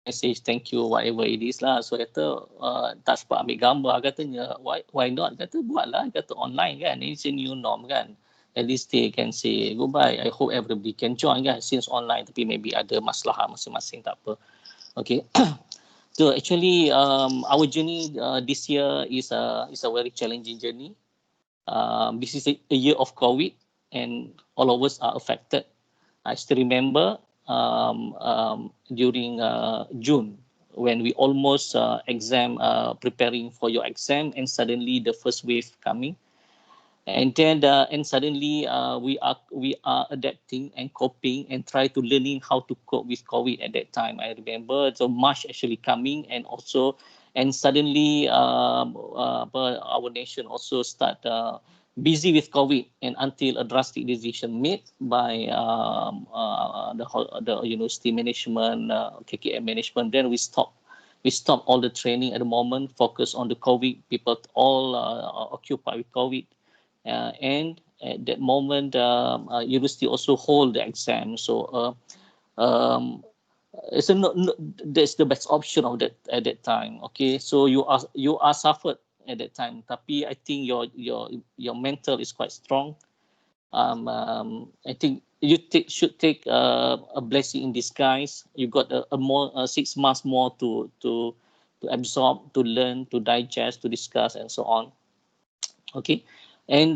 message, thank you, whatever it is lah. So kata tak sempat ambil gambar katanya. Why not? Kata buatlah, kata online kan. It's a new norm kan. At least they can say goodbye. I hope everybody can join kan since online, tapi maybe ada masalah masing-masing, tak apa. Okay. So actually our journey this year is a very challenging journey. This is a year of COVID and all of us are affected. I still remember during June when we almost preparing for your exam, and suddenly the first wave coming, and then and suddenly we are adapting and coping and try to learning how to cope with COVID at that time. I remember so March actually coming, and also and suddenly our nation also start busy with COVID, and until a drastic decision made by the university management, KKM management, then we stop all the training at the moment, focus on the COVID. People all occupied with COVID, and at that moment, university also hold the exam. So it's that's the best option of that at that time. Okay, so you are suffered at that time. Tapi I think your mental is quite strong. I think you should take a blessing in disguise. You got a more 6 months more to absorb, to learn, to digest, to discuss, and so on. Okay, and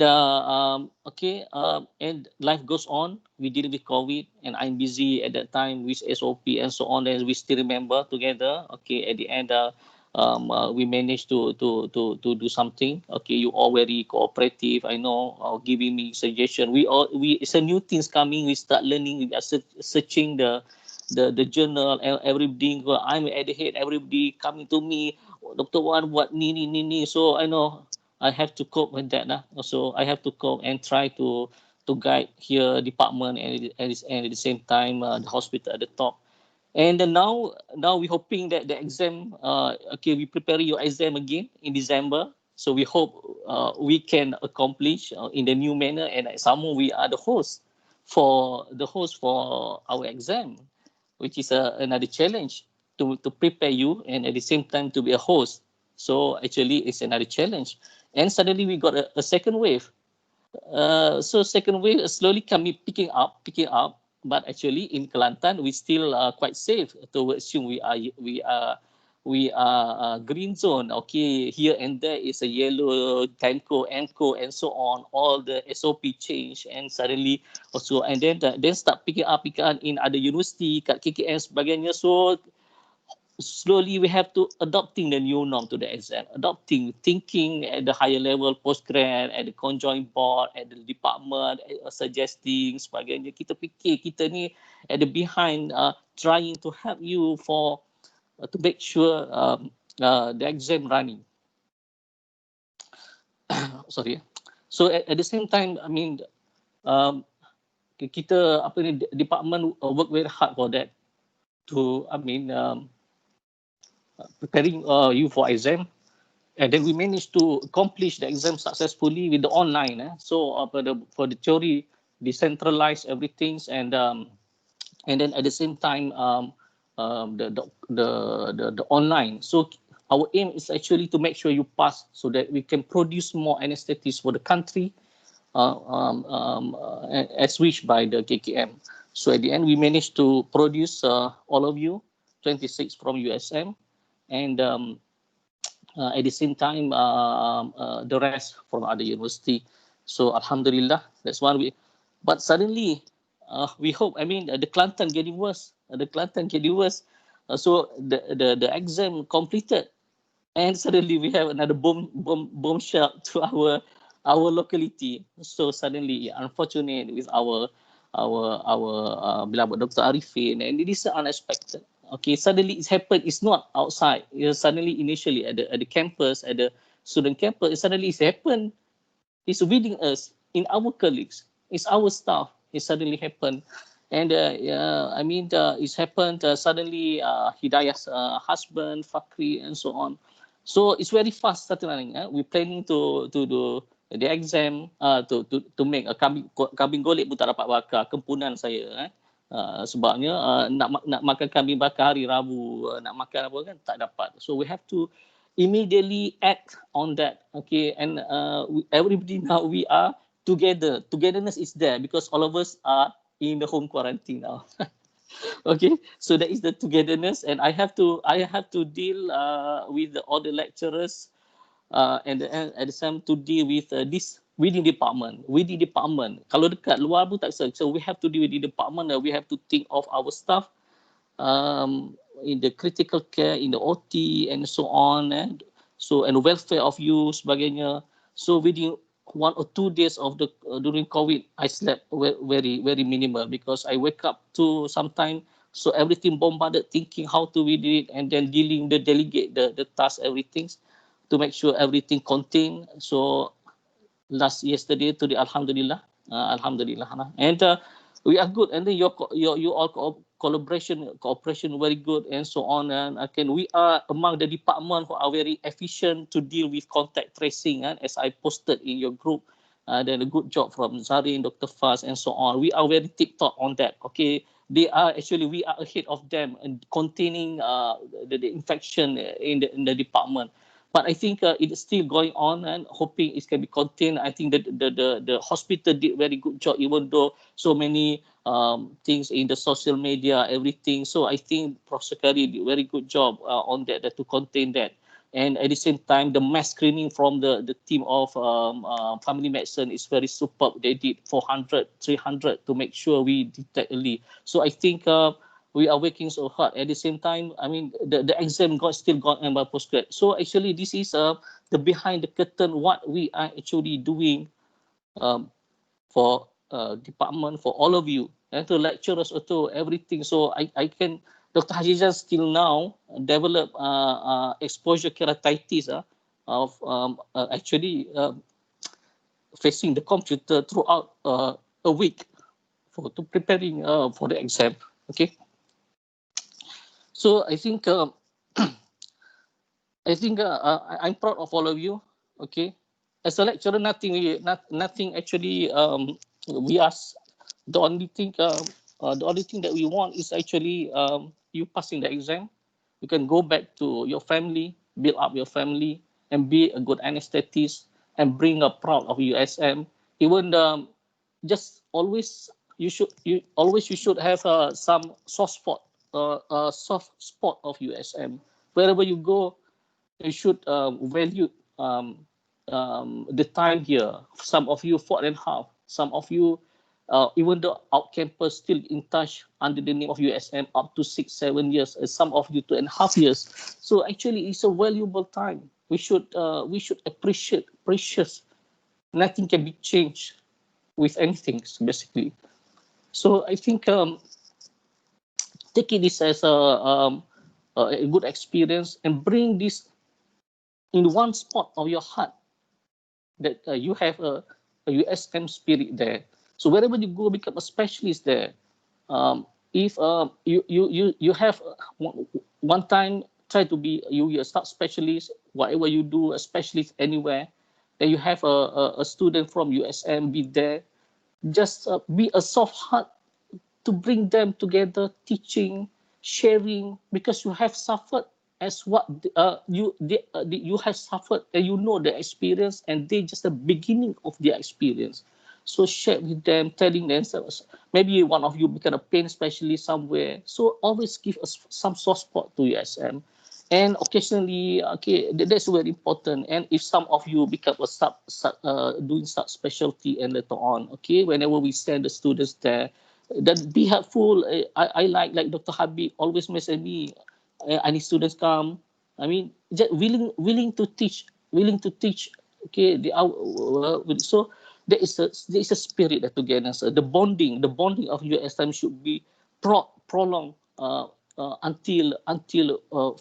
and life goes on. We deal with COVID, and I'm busy at that time with SOP and so on, and we still remember together. Okay, at the end we managed to do something. Okay, you all very cooperative, I know, giving me suggestion. We it's a new things coming. We start learning. We are searching the journal, everybody. I'm at the head, everybody coming to me, Dr. Wan, what ni. So I know I have to cope with that. Also, I have to cope and try to guide here department, and at the same time the hospital at the top. And now we're hoping that the exam, okay, we prepare your exam again in December. So we hope we can accomplish in the new manner, and somehow we are the host for our exam, which is another challenge to prepare you, and at the same time to be a host. So actually it's another challenge. And suddenly we got a second wave. So second wave is slowly picking up, but actually in Kelantan we still quite safe. To assume we are green zone. Okay, here and there is a yellow, Temco, ENCO, and so on. All the SOP change, and suddenly also, and then start picking up in other university, kat KKM sebagainya. So slowly we have to adopting the new norm to the exam, adopting thinking at the higher level, postgrad, at the conjoint board, at the department, suggesting sebagainya. Kita fikir kita ni at the behind, trying to help you for to make sure the exam running. Sorry. So at the same time, I mean, kita department work very hard for that. To preparing you for exam, and then we managed to accomplish the exam successfully with the online. So for the theory, decentralize everything, and then at the same time the online. So our aim is actually to make sure you pass, so that we can produce more anesthetists for the country, as wished by the KKM. So at the end, we managed to produce all of you, 26 from USM, and at the same time the rest from other university. So Alhamdulillah, that's one we. But suddenly we hope, I mean, the Kelantan getting worse. So the exam completed, and suddenly we have another bomb shot to our locality. So suddenly, unfortunate with our beloved Dr. Arifin, and it is unexpected. Okay, suddenly it's happened. It's not outside. Suddenly, initially at the campus, at the student campus, suddenly it's happened. It's within us, in our colleagues, it's our staff. It suddenly happened, and it's happened suddenly. Hidayah's husband, Fakri, and so on. So it's very fast started running. We're planning to do the exam, to make a kambing golek pun tak dapat bakar, kempunan saya. Sebabnya nak makan kambing bakar hari Rabu, nak makan apa kan tak dapat. So we have to immediately act on that. Okay, and everybody now we are together. Togetherness is there because all of us are in the home quarantine now. Okay, so that is the togetherness, and I have to deal with all the lecturers and at the same to deal with this within department. Kalau dekat luar pun tak bisa. So we have to deal with the department. We have to think of our staff in the critical care, in the OT and so on, and welfare of you sebagainya. So within 1 or 2 days of the during COVID, I slept very minimal because I wake up to sometime. So everything bombarded, thinking how to we do it, and then dealing the delegate the task, everything to make sure everything contained. So yesterday, today, Alhamdulillah, and we are good. And then your all cooperation very good, and so on. And again, we are among the department who are very efficient to deal with contact tracing. And as I posted in your group, then a good job from Zarin, Dr. Faz, and so on. We are very tip top on that. Okay, we are ahead of them and containing the infection in the department. But I think it is still going on and hoping it can be contained. I think that the hospital did very good job, even though so many things in the social media, everything. So I think Professor Kari did very good job on that to contain that. And at the same time, the mass screening from the team of family medicine is very superb. They did 400, 300 to make sure we detect early. So I think we are working so hard. At the same time, I mean, the exam still gone on by postgrad. So actually, this is the behind the curtain what we are actually doing for department, for all of you, and to lecturers also, everything. So I can, Dr. Hajijah still now develop exposure keratitis of actually facing the computer throughout a week to preparing for the exam. Okay. So I think I'm proud of all of you. Okay, as a lecturer, nothing actually. We ask the only thing that we want is actually you passing the exam. You can go back to your family, build up your family, and be a good anesthetist and bring a proud of USM. Even just always you should have some soft spot of USM. Wherever you go, you should value the time here. Some of you 4.5, some of you even though out campus still in touch under the name of USM up to 6-7 years, some of you 2.5 years. So actually it's a valuable time. We should appreciate precious. Nothing can be changed with anything basically. So I think taking this as a good experience and bring this in one spot of your heart, that you have a USM spirit there. So wherever you go, become a specialist there. If you have one time try to be you a start specialist, whatever you do, a specialist anywhere, then you have a student from USM be there. Just be a soft heart to bring them together, teaching, sharing, because you have suffered as what you have suffered, and you know the experience, and they just the beginning of their experience. So share with them, telling them, maybe one of you become a pain specialist somewhere. So always give us some soft spot to USM. And occasionally, okay, that's very important. And if some of you become a doing such specialty and later on, okay, whenever we send the students there, then be helpful. I like Dr. Habib always message me. Any students come. I mean, just willing to teach, Okay, so there is a spirit that together. So the bonding of USM should be prolonged until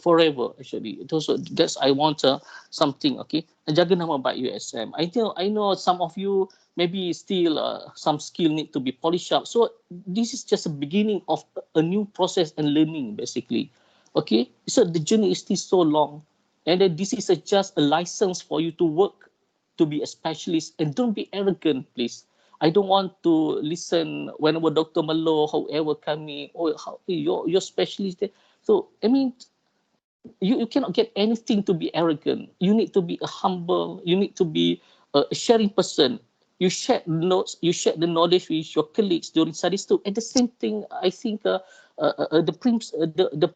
forever. Actually, so that's I want something. Okay, jaga nama baik USM. I know some of you maybe still some skill need to be polished up. So this is just a beginning of a new process and learning basically. Okay, so the journey is still so long, and then this is just a license for you to work, to be a specialist, and don't be arrogant, please. I don't want to listen whenever Dr. Malo, however, coming, oh, how you're specialist there. So I mean, you cannot get anything to be arrogant. You need to be a humble. You need to be a sharing person. You share notes. You share the knowledge with your colleagues during studies too. And the same thing, I think, the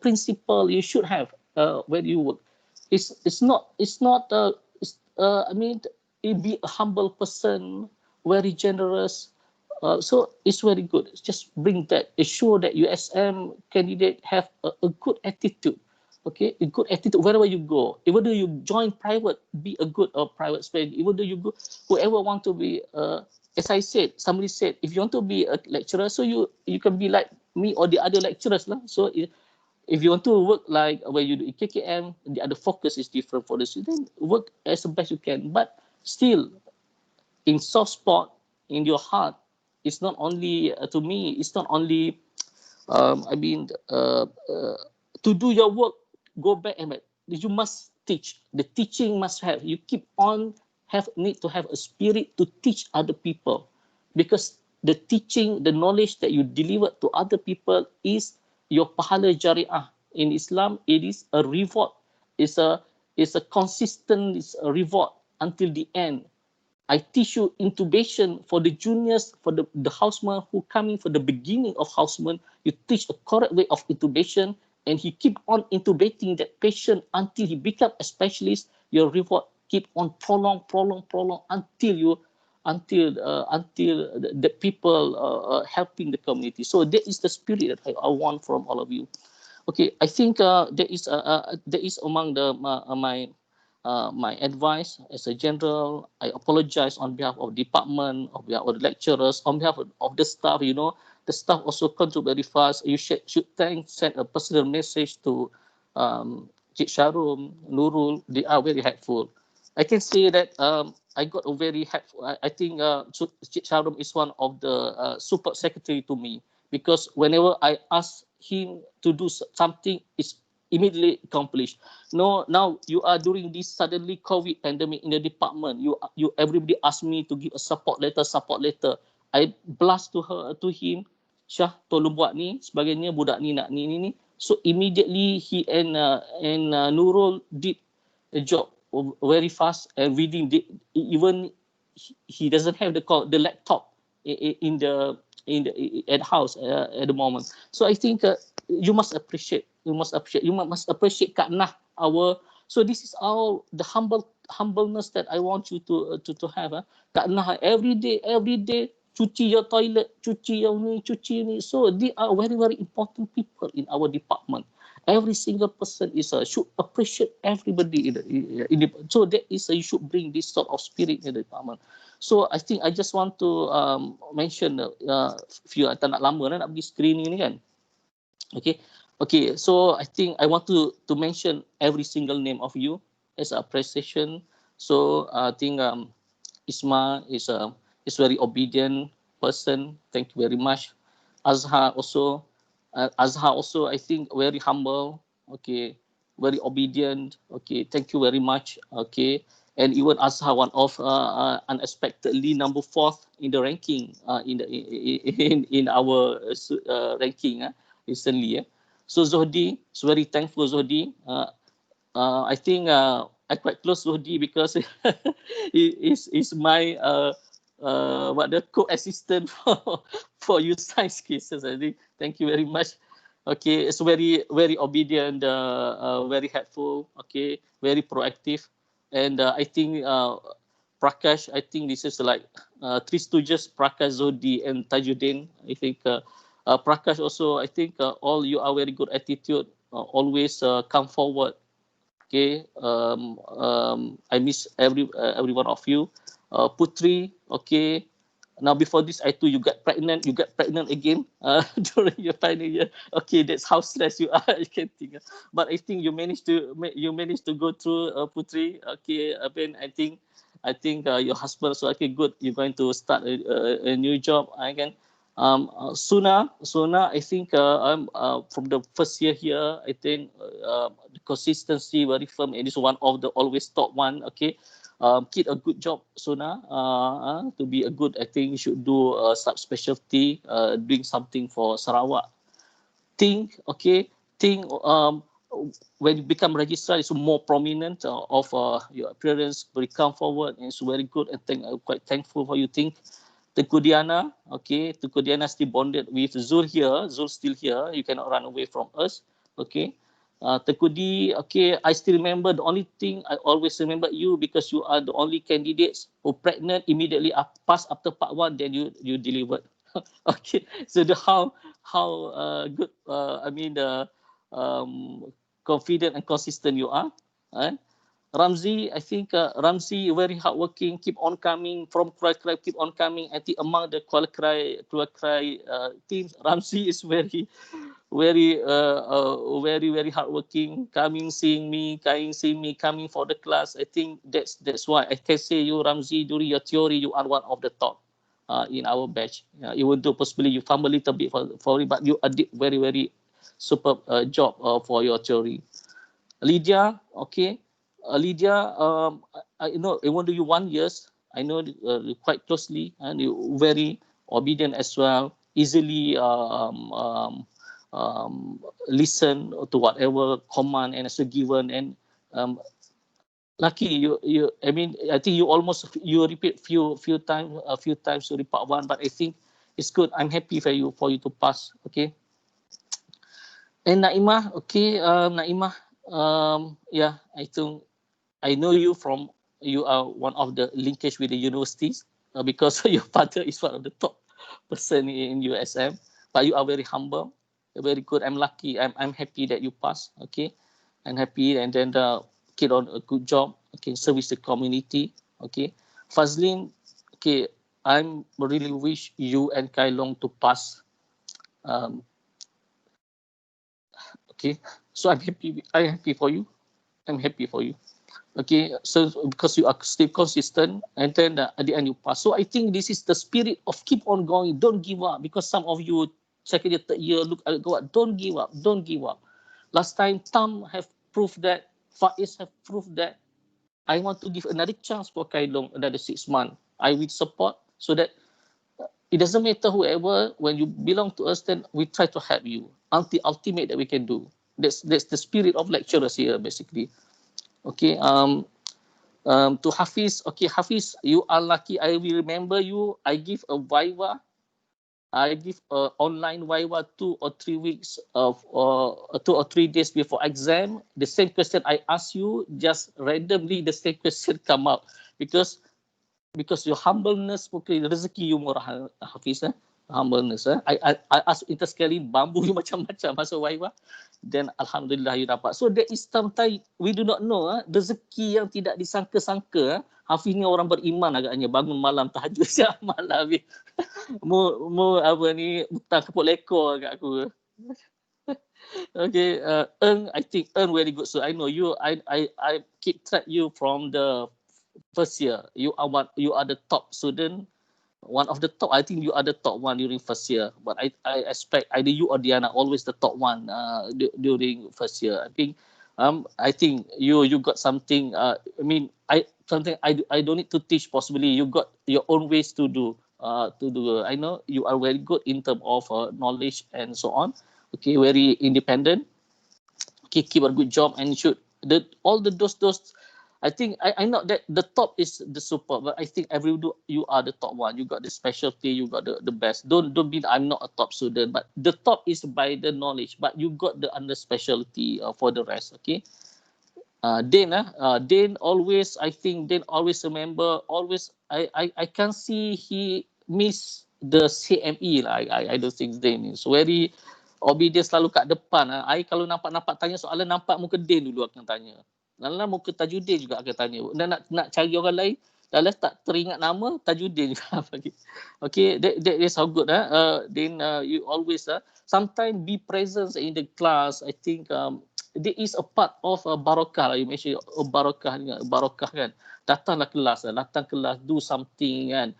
principle you should have when you work. I mean, be a humble person, very generous. So it's very good. Just bring that. Ensure that USM candidate have a good attitude. Okay, a good attitude wherever you go. Even though you join private, be a good private student. Even though you go, whoever want to be, as I said, somebody said, if you want to be a lecturer, so you can be like me or the other lecturers lah. So if you want to work like when you do KKM, the other focus is different for the student. Work as the best you can, but still in soft spot in your heart, it's not only to me. It's not only I mean, to do your work, go back and back. You must teach. The teaching must have. You keep on need to have a spirit to teach other people, because the teaching, the knowledge that you deliver to other people is your pahala jariah. In Islam, it is a reward. It's a consistent reward until the end. I teach you intubation for the juniors, for the houseman who coming for the beginning of houseman. You teach a correct way of intubation, and he keep on intubating that patient until he become a specialist. Your reward keep on prolong until the people helping the community. So that is the spirit that I want from all of you. Okay, I think there is among the my advice as a general. I apologize on behalf of department, on behalf of the lecturers, on behalf of the staff. You know, the staff also contribute very fast. You should send a personal message to Cik Sharum, Nurul. They are very helpful. I can say that I got a very helpful. I think Cik Sharum is one of the support secretary to me, because whenever I ask him to do something, it's immediately accomplished. No, now you are during this suddenly COVID pandemic in the department. You everybody ask me to give a support letter. I blast to him, Syah, tolong buat ni, sebagainya, budak ni nak ni. So immediately he and Nurul did a job very fast, and reading even he doesn't have the laptop in the at house at the moment. So I think you must appreciate Kak our. So this is all the humbleness that I want you to have. Kak Nah every day cuci your toilet, cuci yang ni. So they are very, very important people in our department. Every single person should appreciate everybody in the so that is you should bring this sort of spirit in the department. So I think I just want to mention few, tak nak lama nak pergi screening ni kan. Okay, so I think I want to mention every single name of you as an appreciation. So I think Isma is very obedient person. Thank you very much. Azhar also, I think very humble. Okay, very obedient. Okay, thank you very much. Okay, and even Azhar, one of unexpectedly number 4th in the ranking in our ranking recently. So Zohdi, so very thankful Zohdi. I think I quite close Zohdi because he is my the co-assistant for you science cases. I think. Thank you very much. Okay, it's very, very obedient, very helpful. Okay, very proactive, and I think Prakash. I think this is like Three Stooges, Prakash, Zodi, and Tajuddin. I think Prakash also. I think all you are very good attitude. Always come forward. Okay, I miss every one of you. Putri, okay. Now before this, I too you got pregnant again during your final year. Okay, that's how stressed you are. I can think, but I think you managed to go through Putri. Okay, Ben, I think your husband. So okay, good. You're going to start a new job. I can. Suna, I think I'm from the first year here. I think the consistency very firm, and is one of the always top one. Okay, Keep a good job, Sona. To be a good, I think you should do a subspecialty, doing something for Sarawak. Think, okay, think when you become registrar, it's more prominent of your appearance, very come forward, and it's very good. And I'm quite thankful for you. Think Tengku Diana, okay, Tengku Diana still bonded with Zul here. Zul still here. You cannot run away from us, okay. Tengku D, okay, I still remember the only thing I always remember you because you are the only candidates who pregnant immediately pass after part 1, then you delivered. Okay, so the how good I mean the confident and consistent you are. Eh? Ramzi, I think Ramzi very hardworking, keep on coming from Cry, keep on coming. I think among the Cry teams, Ramzi is very hardworking, coming, seeing me, coming for the class. I think that's why I can say you, Ramzi, during your theory, you are one of the top in our batch. Even though possibly you fumble a little bit for it, but you did very superb job for your theory. Lydia, okay. Lydia, I know, even though you 1 years, I know quite closely and you very obedient as well, easily listen to whatever command and also given. And um, lucky you I mean, I think you almost you repeat few times to report 1, but I think it's good. I'm happy for you to pass, okay. And Naimah, okay, Naimah, yeah, I think I know you from, you are one of the linkage with the universities because your father is one of the top person in USM, but you are very humble, very good. I'm lucky. I'm happy that you passed. Okay, I'm happy, and then keep on a good job. Okay, service the community. Okay, Fazlin. Okay, I'm really wish you and Kai Long to pass. Um, okay, so I'm happy. I'm happy for you. I'm happy for you. Okay, so because you are still consistent, and then at the end you pass. So I think this is the spirit of keep on going, don't give up, because some of you second year, third year look at go up, don't give up, don't give up. Last time Tam have proved that, Faiz have proved that. I want to give another chance for Kai Long, another 6 months. I will support, so that it doesn't matter whoever, when you belong to us, then we try to help you until ultimate that we can do. That's the spirit of lecturers here basically. Okay, to Hafiz, okay, Hafiz, you are lucky. I will remember you. I give a Viva. I give a online Viva 2 or 3 weeks of 2 or 3 days before exam. The same question I ask you, just randomly the same question come out, because your humbleness, okay, rezeki you murah, Hafiz. Humbleness. I ask itu sekali bambu you macam-macam masuk Waiwa. Then Alhamdulillah you dapat. So there is sometimes we do not know rezeki yang tidak disangka-sangka. Hafiz ni orang beriman agaknya, bangun malam tahajud siap malam. Mu apa ni, hutang keput lekor agak aku. Okay, I think very good. So I know you. I keep track you from the first year. You are the top student, one of the top. I think you are the top one during first year. But I expect either you or Diana always the top one during first year. I think you got something. I mean, I don't need to teach. Possibly you got your own ways to do. I know you are very good in terms of knowledge and so on. Okay, very independent. Okay, keep a good job, and should all those. I think I know that the top is the super, but I think you are the top one. You got the specialty, you got the best. Don't be I'm not a top student, but the top is by the knowledge, but you got the under specialty for the rest. Okay. Dane always, I think Dane always remember, always I can see he miss the CME lah. I don't think Dane is very obedient, selalu kat depan. I kalau nampak tanya soalan, nampak muka Dane dulu akan tanya. Dalam muka Tajudin juga akan tanya. Dan nak cari orang lain, dalam tak teringat nama, Tajudin juga bagi. Okay, that is how good. Then you always sometimes be present in the class. I think there is a part of barakah. You mention barakah kan. Datanglah kelas, datang kelas, do something kan.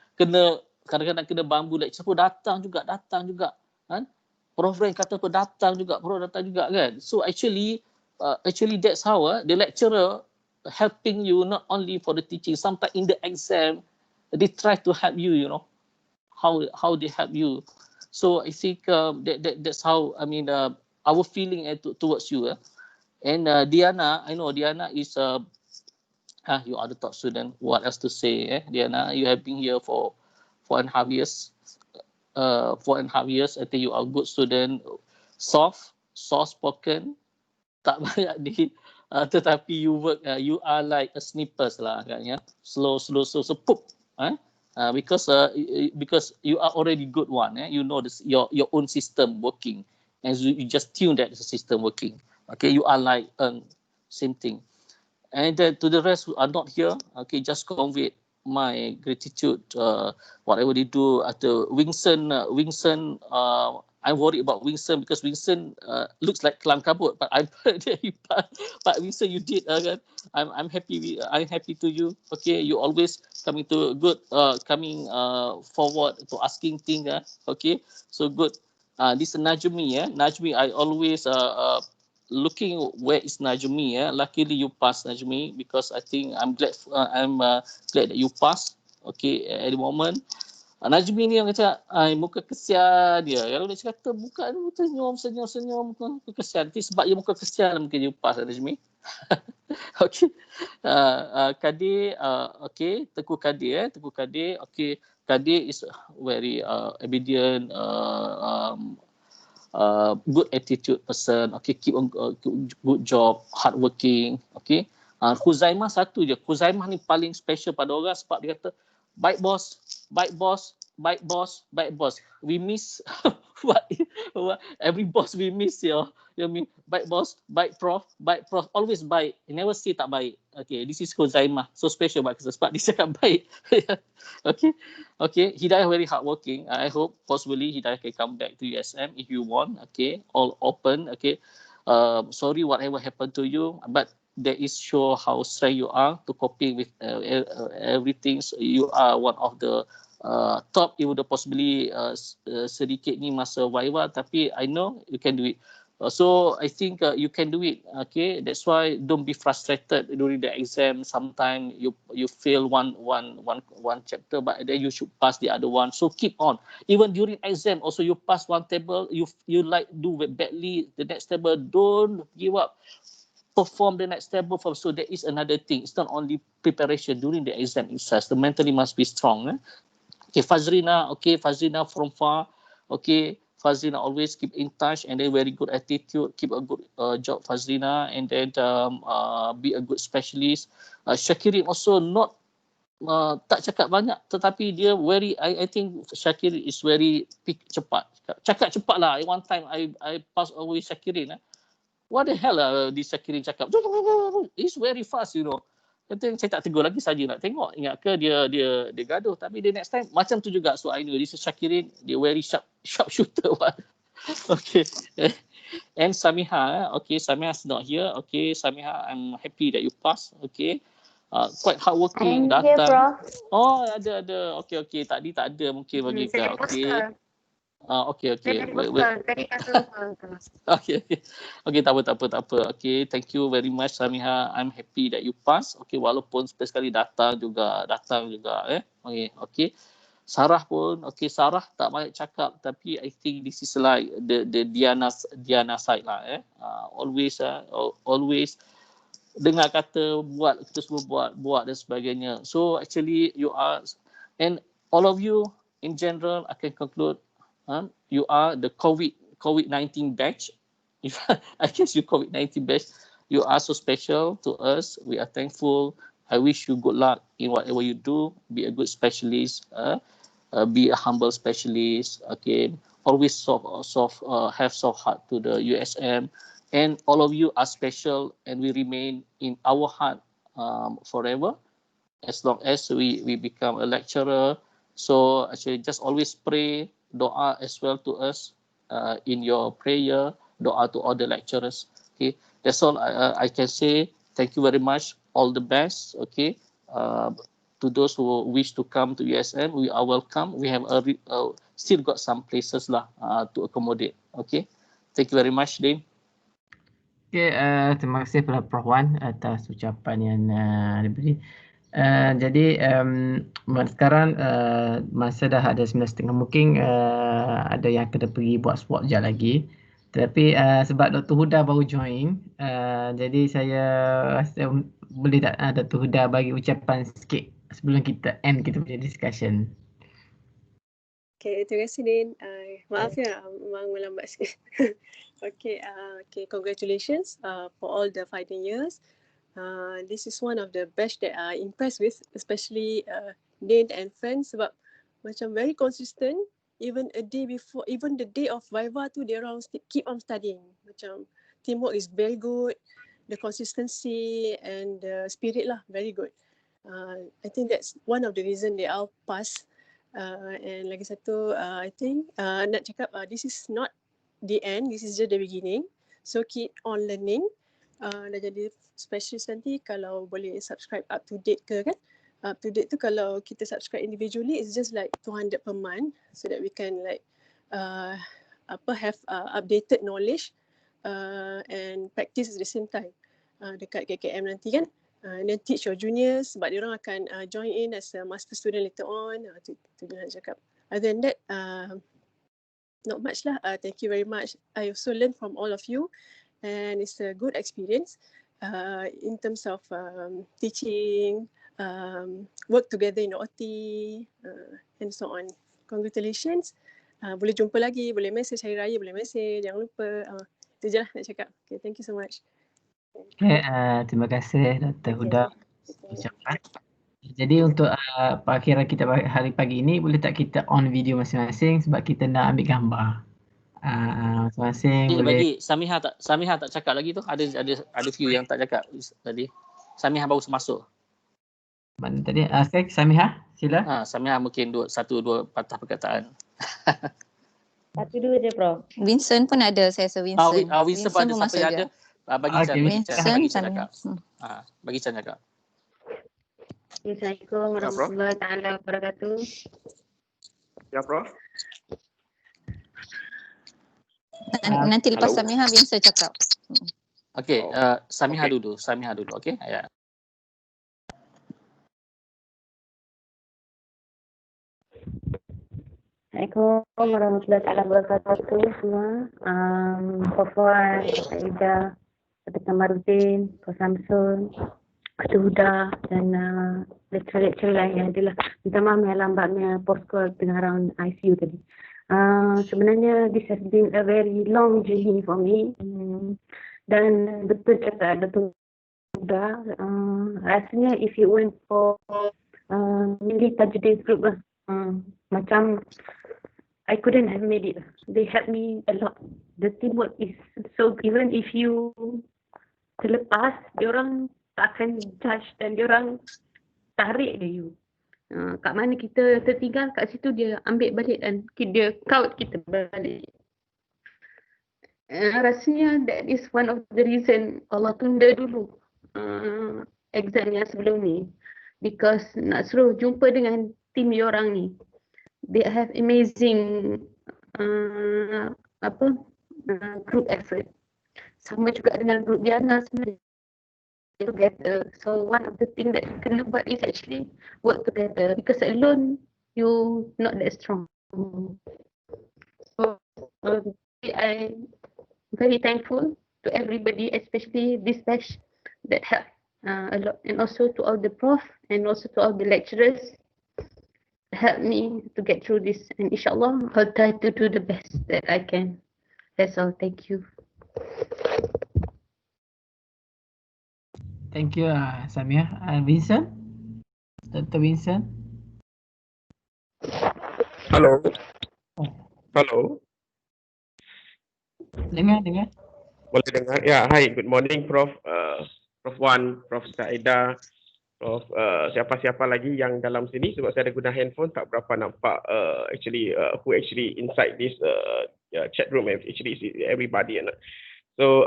Kadang-kadang kena bambu lecture pun datang juga kan. Prof Ren kata pun datang juga kan. So actually that's how the lecturer helping you not only for the teaching. Sometimes in the exam, they try to help you. You know how they help you. So I think that's how I mean our feeling towards you. And Diana, I know Diana is you are the top student. What else to say, Diana? You have been here for 4.5 years. 4.5 years. I think you are a good student. Soft spoken. Tak banyak di. Tetapi you work. You are like a snippers lah, agaknya. Slow, poop. Because you are already good one. You know this, your own system working, and you just tune that the system working. Okay, you are like same thing. And to the rest who are not here, okay, just convey my gratitude. Whatever they do, after Winston, I'm worried about Winston because Winston looks like kelang kabut, but I'm but Winston, you did. I'm happy. I'm happy to you. Okay, you always coming to good, coming forward to asking things. Okay, so good. This is Najmi. Najmi, I always looking where is Najmi. Luckily you passed, Najmi, because I think I'm glad glad that you passed. Okay, at the moment. Najmi ni yang kata, muka kesian dia. Kalau dia kata muka ni senyum, muka kesian. Nanti sebab dia muka kesian mungkin you pass, Najmi. Okay. Kadir, okay. Teguh Kadir, Teguh Kadir. Okay. Kadir is very obedient, good attitude person. Okay, keep on good job, hardworking. Okay. Khuzaimah satu je. Khuzaimah ni paling special pada orang sebab dia kata baik bos, baik bos, baik bos, baik bos. We miss what every boss we miss ya. You mean baik boss, baik prof, always baik. You never say tak baik. Okay, this is Khuzaimah. So special sebab dia cakap baik. Okay. Okay, Hidayah very hardworking. I hope possibly Hidayah can come back to USM if you want. Okay, all open. Okay, sorry whatever happened to you, but that is show how strong you are to coping with everything. So you are one of the top. You would possibly sedikit ni masa Viva, tapi I know you can do it. So I think you can do it. Okay, that's why don't be frustrated during the exam. Sometimes you fail one chapter, but then you should pass the other one. So keep on. Even during exam, also you pass one table, you like do badly the next table. Don't give up. Perform the next table. So there is another thing. It's not only preparation during the exam itself. The mentally must be strong. Okay, Fazrina. Okay, Fazrina from far. Okay. Fazrina always keep in touch and then very good attitude. Keep a good job, Fazrina, and then be a good specialist. Syakirin also not tak cakap banyak, tetapi dia very. I think Syakirin is very cepat. Cakap cepat lah. One time I pass away Syakirin. What the hell this Syakirin cakap? It's very fast, you know. Kata saya tak tegur lagi saja nak tengok. Ingat ke dia gaduh, tapi dia next time macam tu juga. So I know this is Syakirin, dia very sharp shooter. Okay. And Samiha, okay, Samiha is not here. Okay, Samiha, I'm happy that you passed. Okay. Quite hardworking, datang. Oh, ada. Okay. Tadi tak ada mungkin bagi kau. Okay. Okay. Okay, tak apa. Okay, thank you very much, Samiha. I'm happy that you pass. Okay, walaupun sekali datang juga. Okay. Sarah pun, okay, Sarah tak banyak cakap, tapi I think this is like the Diana side lah. Always dengar kata buat, kita semua buat dan sebagainya. So actually you are, and all of you in general, I can conclude. You are the COVID-19 batch. I guess you COVID-19 batch. You are so special to us. We are thankful. I wish you good luck in whatever you do. Be a good specialist. Be a humble specialist. Okay. Always have soft heart to the USM. And all of you are special, and we remain in our heart forever, as long as we become a lecturer. So actually, just always pray. Doa as well to us in your prayer. Doa to all the lecturers. Okay, that's all I can say. Thank you very much. All the best. Okay, to those who wish to come to USM, we are welcome. We have still got some places lah to accommodate. Okay, thank you very much, Dave. Okay, terima kasih kepada Prof Wan atas ucapan yang diberi. Jadi sekarang masa dah ada 9.30, mungkin ada yang kena pergi buat sport sekejap lagi. Tetapi sebab Dr. Huda baru join, jadi saya rasa boleh tak Dr. Huda bagi ucapan sikit sebelum kita end kita punya discussion. Okay, terima kasih Din. Maaf ya, memang melambat sikit. Okay, congratulations for all the 5 years. This is one of the batch that I impressed with, especially Din and friends sebab macam very consistent. Even a day before, even the day of Viva tu, they orang keep on studying. Macam teamwork is very good, the consistency and the spirit lah very good. I think that's one of the reason they all pass. And lagi satu, I think nak cakap this is not the end, this is just the beginning. So keep on learning. Dah jadi specialist nanti kalau boleh subscribe up to date ke kan? Up to date tu kalau kita subscribe individually it's just like 200 per month so that we can like have updated knowledge and practice at the same time dekat KKM nanti kan. And then teach your juniors sebab dia orang akan join in as a master student later on. Tu dia nak cakap. Other than that, not much lah. Thank you very much. I also learned from all of you and it's a good experience in terms of teaching, work together in the OT and so on. Congratulations. Boleh jumpa lagi, boleh message hari raya, boleh message. Jangan lupa. Itu je lah nak cakap. Okay, thank you so much. Okay, terima kasih Dr. Huda ucapan. Jadi untuk perakhiran kita hari pagi ini, boleh tak kita on video masing-masing sebab kita nak ambil gambar. Masing-masing boleh. Bagi Samiha tak cakap lagi tu. Ada few yang tak cakap tadi. Samiha baru masuk. Mana tadi? Sekarang Samiha, sila. Samiha mungkin 1-2 patah perkataan. 1-2 je Prof. Vincent pun ada, saya rasa Vincent. Vincent pun ada, siapa yang ada. Bagi Chan cakap. Bagi Chan cakap. Assalamualaikum warahmatullahi taala wabarakatuh. Ya Prof. Nanti lepas Samiha Vincent cakap. Okey, Samiha dulu. Okey. Ya. Assalamualaikum warahmatullahi taala wabarakatuh semua. Prof Wan, Kak Ida, Dr. Kamarudin, Prof Samsul, Dr. Huda dan lecturer-lecturer lain yang adalah. Minta maaf yang lambatnya post-call tengah round ICU tadi. Sebenarnya this has been a very long journey for me. Dan betul cakap Dr. Huda, rasanya if you went for mainly Tajudin group lah, macam I couldn't have made it. They helped me a lot. The teamwork is so, even if you terlepas, diorang tak akan judge dan diorang tarik you. Kat mana kita tertinggal, kat situ dia ambil balik dan dia count kita balik. Rasanya that is one of the reason Allah tunda dulu exam yang sebelum ni. Because nak suruh jumpa dengan tim diorang ni. They have amazing group effort. Sama juga dengan group Diana sebenarnya. Together. So one of the things that you can buat is actually work together because alone you not that strong. So I'm very thankful to everybody, especially this batch that helped a lot, and also to all the prof and also to all the lecturers help me to get through this, and inshallah I'll try to do the best that I can. That's all. Thank you. Thank you, Samia. Vincent? Dr. Vincent? Hello. Hello. Dengar? Boleh dengar? Ya, hi. Good morning, Prof. Prof Wan, Prof Saida, Prof siapa-siapa lagi yang dalam sini sebab saya ada guna handphone tak berapa nampak who actually inside this chat room actually everybody. So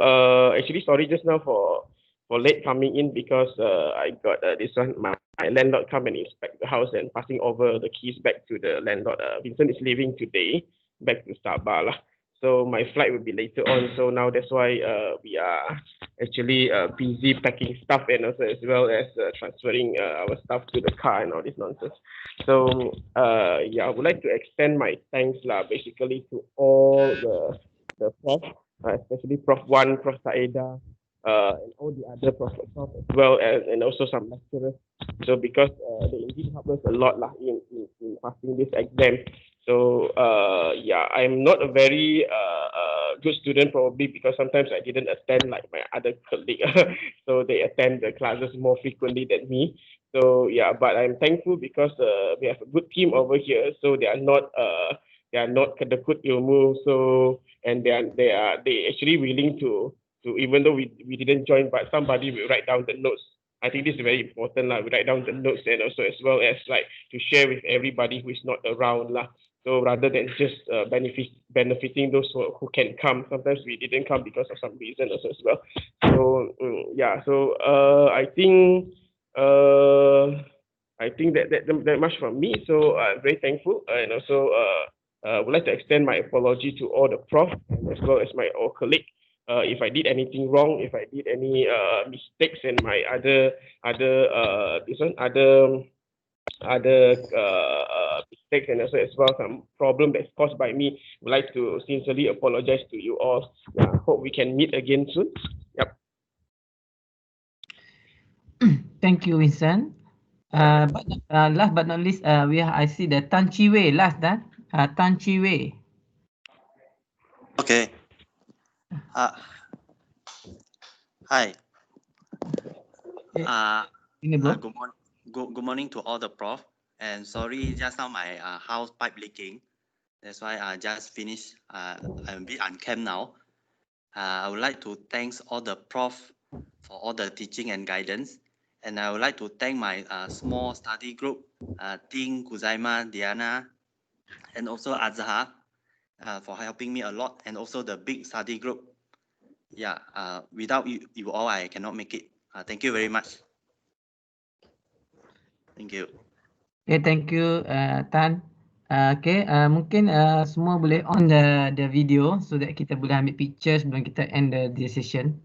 actually sorry just now for late coming in because I got this one, my landlord come and inspect the house and passing over the keys back to the landlord. Vincent is leaving today back to Sabah lah. So my flight will be later on. So now that's why we are actually busy packing stuff and also as well as transferring our stuff to the car and all this nonsense. So yeah, I would like to extend my thanks basically to all the prof, especially Prof. Wan, Prof. Saida, and all the other profs as well, and also some lecturers. So because they indeed help us a lot in passing this exam. So yeah, I'm not a very good student probably because sometimes I didn't attend like my other colleague. So they attend the classes more frequently than me. So yeah, but I'm thankful because we have a good team over here. So they are not kedekut ilmu. So and they actually willing to even though we didn't join, but somebody will write down the notes. I think this is very important lah. We write down the notes and also as well as like to share with everybody who is not around lah. So rather than just benefiting those who can come, sometimes we didn't come because of some reason also as well. So yeah, so I think that much from me. So I'm very thankful and also would like to extend my apology to all the prof and as well as my all colleague. If I did anything wrong, if I did any mistakes and my other mistakes and also as well some problem that's caused by me, would like to sincerely apologize to you all. Hope we can meet again soon. Yep. Thank you, Vincent. But last but not least, I see the Tan Chi Wei last. Tan Chi Wei. Okay. Hi. Good morning to all the prof. And sorry, just now my house pipe leaking. That's why I just finished. I'm a bit unkempt now. I would like to thank all the prof for all the teaching and guidance. And I would like to thank my small study group, Ting, Kuzaima, Diana, and also Azhar for helping me a lot. And also the big study group. Yeah, without you all, I cannot make it. Thank you very much. Thank you. Okay, thank you, Tan. Okay, mungkin semua boleh on the video so that kita boleh ambil picture sebelum kita end the session.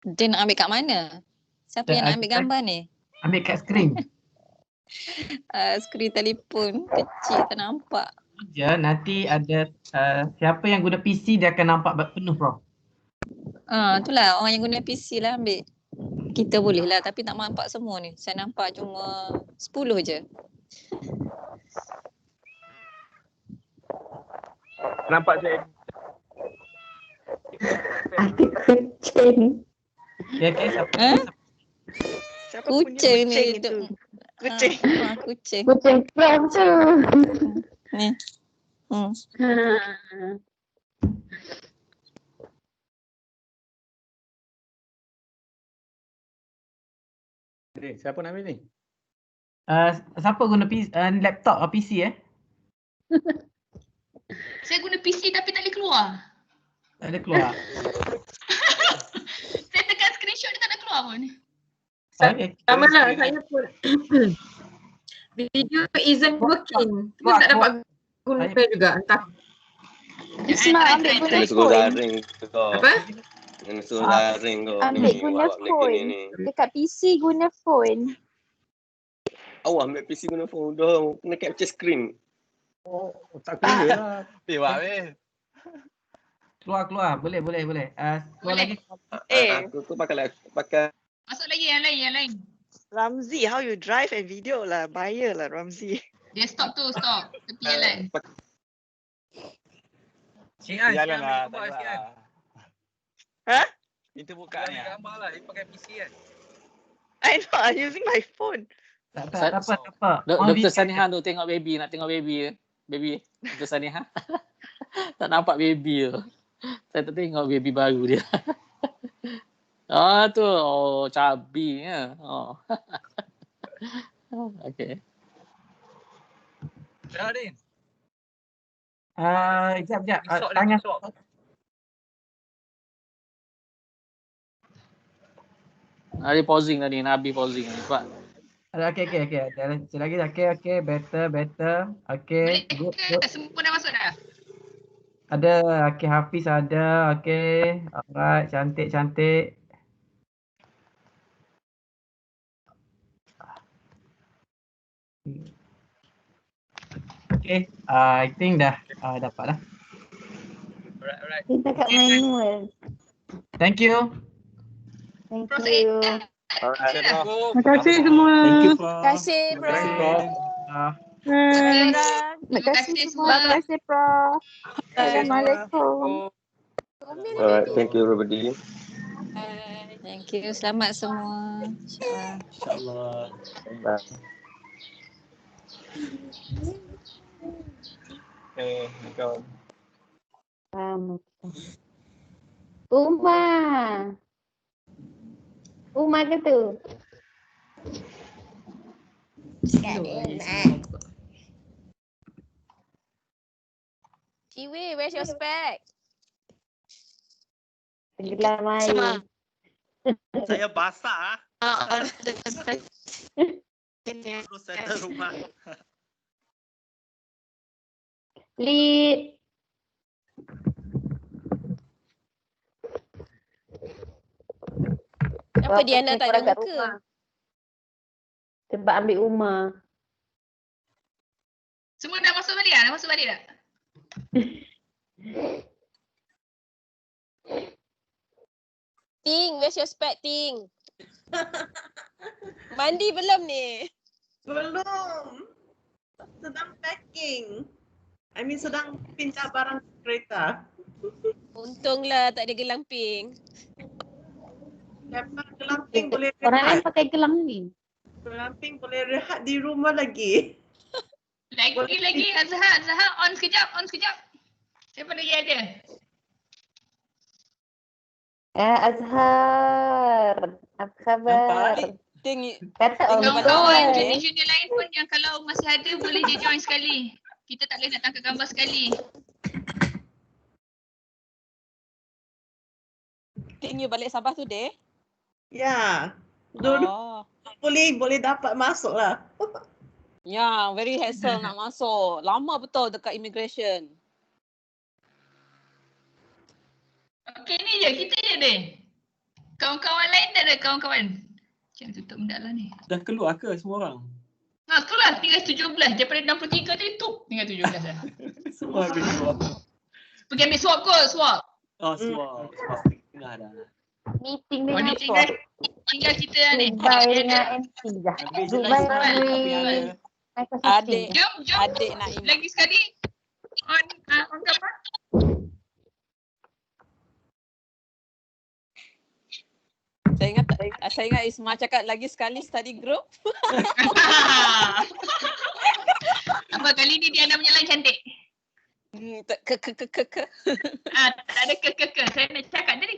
Dia nak ambil kat mana? Siapa yang nak ambil gambar ni? Ambil kat skrin. Skrin telefon kecil tak nampak. Ya, nanti ada siapa yang guna PC dia akan nampak penuh, Prof. Itulah orang yang guna PC lah ambil. Kita boleh lah tapi tak nampak semua ni. Saya nampak cuma 10 je. Nampak saya. Ada kucing. Ya, okay, Siapa kucing punya ni itu? Kucing. Kucing. Kucing Prof tu. Ni. Siapa nak ambil ni? Siapa guna laptop atau PC Saya guna PC tapi tak boleh keluar. Tak boleh keluar. Saya tekan screenshot dia tak nak keluar pun. Sama lah, saya pun video isn't working. Kita tak dapat guna juga. Entah. Isma ambil guna phone. Apa? Suruh daring kau. Ambil guna phone. Dekat PC guna phone. Awak ambil PC guna phone. Dah kena capture screen. Oh, tak kena lah. Piwak weh. Keluar. Boleh. Keluar lagi. Aku tu pakai Masuk lagi yang lain. Ramzi, how you drive and video lah. Bahaya lah Ramzi. Dia stop. Tepi jalan. Jalan lah. Huh? Itu bukaan ni. Gambar lah, dia pakai PC kan? I know, I'm using my phone. Tak apa. Dr. Saniha tu tengok baby, nak tengok baby. Baby, Dr. Saniha. Tak nampak baby tu. Saya tak tengok baby baru dia. Tu, cabi ya. Okay. Dah, Din. Sekejap. Tangan. Ada pausing tadi, Nabi pausing. Nampak? Okey. Ada lagi. Okey. Better. Okey. Good. Semua dah masuk dah. Ada. Okey, Hafiz ada. Okey. Alright, cantik. Okay, I think dah dapat dah. Alright. Kita kat manual. Thank you. Thank you. Alright. Terima kasih semua. Thank you, Prof. Terima kasih, Prof. Terima kasih semua. Terima kasih, Prof. Assalamualaikum. Alright, thank you everybody. Thank you. Selamat semua. InsyaAllah. Bye. Uma ke tu? Kiwi, where's your spec? Tenggelam air. Saya basah. Terus settle rumah. Lid. Kenapa Diana tak ada muka? Sebab ambil Uma. Semua dah masuk balik dah? Dah masuk balik tak? Ting, where's your spec, Ting? Mandi belum ni? Belum. Sedang packing. Sedang pindah barang kereta. Untunglah tak ada gelang pink. Dapat gelang pink boleh Orang lain rehat. pakai gelang ni. Gelang pink boleh rehat di rumah lagi. Lagi Azhar on sekejap. Siapa lagi ada? Azhar. Apa khabar? Kata Kawan-kawan orang junior lain pun yang kalau masih ada boleh je join sekali. Kita tak boleh nak tangkap gambar sekali. Ting, you balik Sabah today? Ya. Dulu boleh dapat masuk lah. Ya, very hassle nak masuk. Lama betul dekat immigration. Okey ni je, kita je deh. Kawan-kawan lain tak ada kawan-kawan? Macam tutup benda lah ni. Dah keluar ke semua orang? Itulah tinggal 17. Daripada 63 tadi tu tinggal 17 dah. Semua habis keluar. Pergi ambil swab kot, swab. Oh, swab. Tengah dah. meeting Oh, dengan ni tinggal kita ni. Dubai dengan MC dah. Habis je Dubai lah Ismail. Apa yang ada? Adik. Jom. Adik Naim. Lagi sekali. On gambar. Saya ingat Isma cakap lagi sekali study group. Apa kali ni dia nak menyalang cantik? Tak ada ke. Saya nak cakap tadi.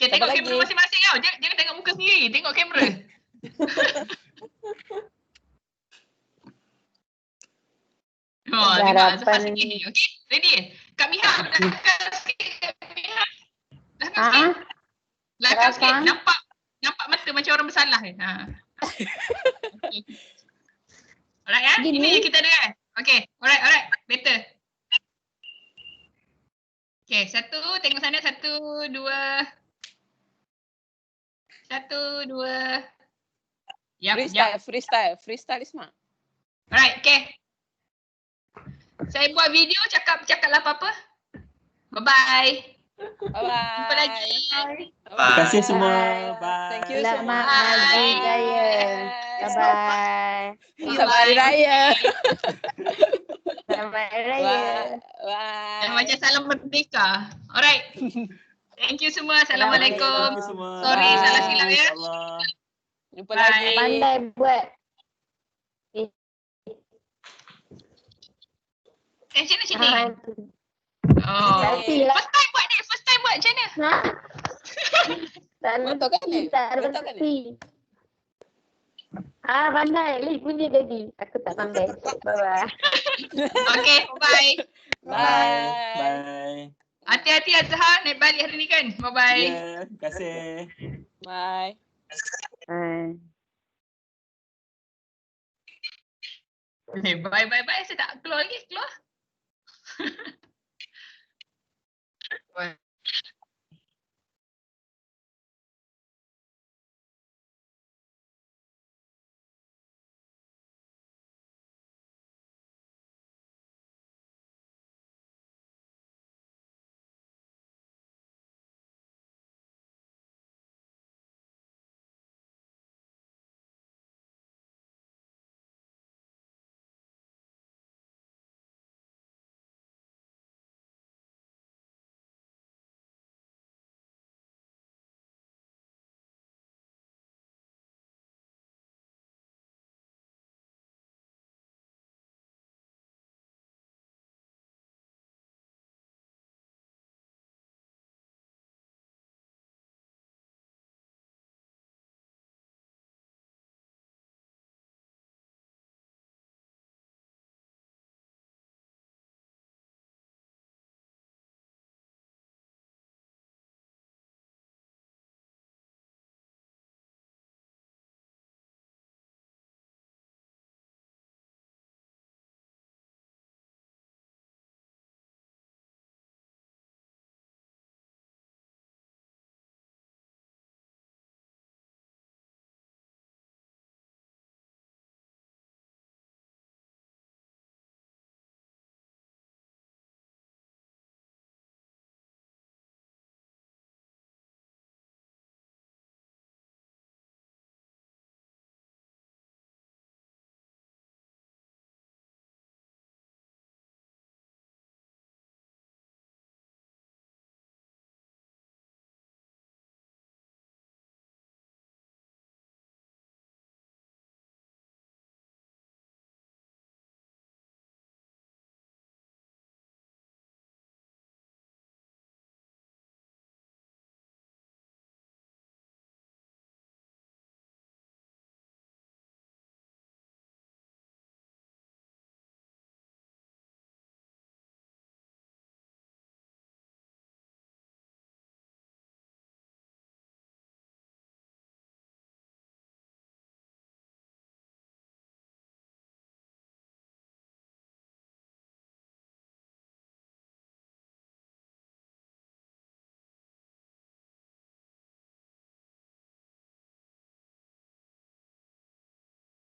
Okay, tengok kamera masing-masing tau. Jangan tengok muka sendiri. Tengok kamera. Tengok Azhar sikit. Okay, ready? Kak Miha, belakang sikit. Kak Miha. Belakang sikit. Belakang sikit. Nampak mata macam orang bersalah kan? Okay. Alright kan? Ini je kita ada kan? Okay, alright. Better. Okay, tengok sana. 1, 2. 1, 2. Freestyle Isma. Alright, okay. Saya buat video cakaplah apa-apa. Bye-bye. Jumpa lagi. Terima kasih semua. Bye. Thank you Selamat semua. Hari Raya. Bye-bye. Selamat Hari Raya. Selamat Hari Raya. Bye. Macam salam merdeka. Alright. Thank you semua. Assalamualaikum. Thank you semua. Sorry, salah silap ya. InsyaAllah. Jumpa lagi. Pandai buat. Macam mana sini? Oh. First time buat macam mana? Tak reti. Pandai. Liz punya jadi. Aku tak pandai. Bye-bye. Okay, bye. Bye. Hati-hati Azhar naik balik hari ni kan. Bye-bye. Ya, terima kasih. Bye. Bye. Saya tak keluar lagi. Keluar.